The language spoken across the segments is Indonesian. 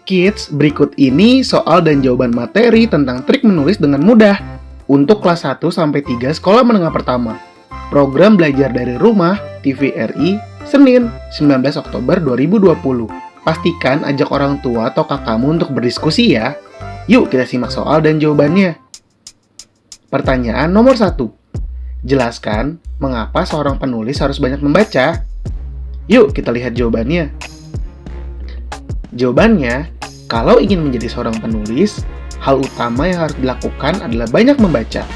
Kids, berikut ini soal dan jawaban materi tentang trik menulis dengan mudah untuk kelas 1 sampai 3 sekolah menengah pertama. Program belajar dari rumah TVRI Senin 19 Oktober 2020. Pastikan ajak orang tua atau kakakmu untuk berdiskusi ya. Yuk kita simak soal dan jawabannya. Pertanyaan nomor 1. Jelaskan mengapa seorang penulis harus banyak membaca. Yuk kita lihat jawabannya. Jawabannya, kalau ingin menjadi seorang penulis, hal utama yang harus dilakukan adalah banyak membaca.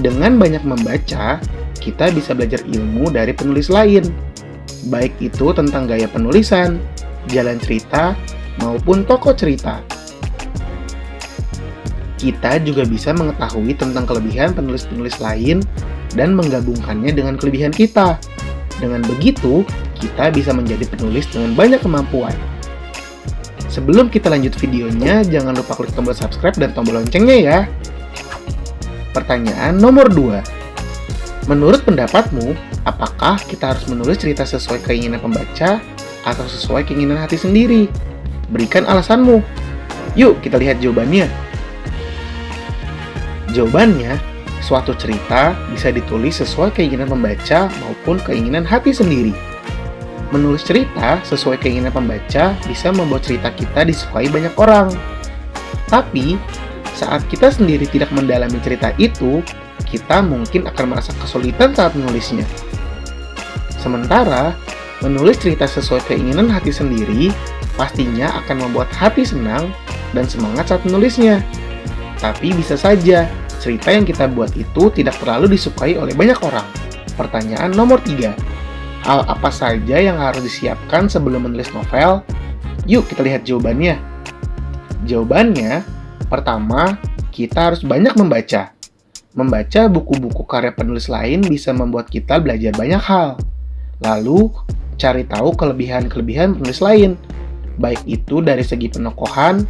Dengan banyak membaca, kita bisa belajar ilmu dari penulis lain, baik itu tentang gaya penulisan, jalan cerita, maupun tokoh cerita. Kita juga bisa mengetahui tentang kelebihan penulis-penulis lain dan menggabungkannya dengan kelebihan kita. Dengan begitu, kita bisa menjadi penulis dengan banyak kemampuan. Sebelum kita lanjut videonya, jangan lupa klik tombol subscribe dan tombol loncengnya ya. Pertanyaan nomor 2. Menurut pendapatmu, apakah kita harus menulis cerita sesuai keinginan pembaca atau sesuai keinginan hati sendiri? Berikan alasanmu. Yuk kita lihat jawabannya. Jawabannya, suatu cerita bisa ditulis sesuai keinginan pembaca maupun keinginan hati sendiri. Menulis cerita sesuai keinginan pembaca bisa membuat cerita kita disukai banyak orang. Tapi, saat kita sendiri tidak mendalami cerita itu, kita mungkin akan merasa kesulitan saat menulisnya. Sementara, menulis cerita sesuai keinginan hati sendiri pastinya akan membuat hati senang dan semangat saat menulisnya. Tapi bisa saja, cerita yang kita buat itu tidak terlalu disukai oleh banyak orang. Pertanyaan nomor 3. Hal apa saja yang harus disiapkan sebelum menulis novel? Yuk kita lihat jawabannya. Jawabannya, pertama, kita harus banyak membaca. Membaca buku-buku karya penulis lain bisa membuat kita belajar banyak hal. Lalu, cari tahu kelebihan-kelebihan penulis lain, baik itu dari segi penokohan,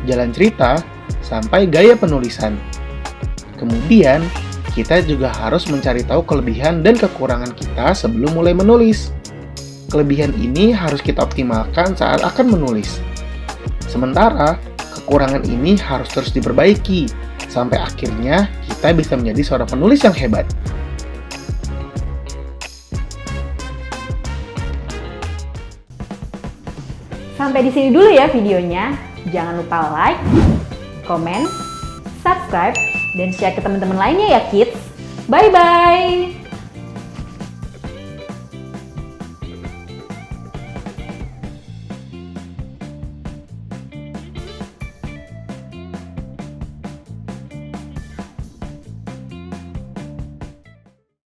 jalan cerita, sampai gaya penulisan. Kemudian, kita juga harus mencari tahu kelebihan dan kekurangan kita sebelum mulai menulis. Kelebihan ini harus kita optimalkan saat akan menulis. Sementara, kekurangan ini harus terus diperbaiki, sampai akhirnya kita bisa menjadi seorang penulis yang hebat. Sampai di sini dulu ya videonya. Jangan lupa like, komen, subscribe, dan share ke teman-teman lainnya ya kids. Bye-bye!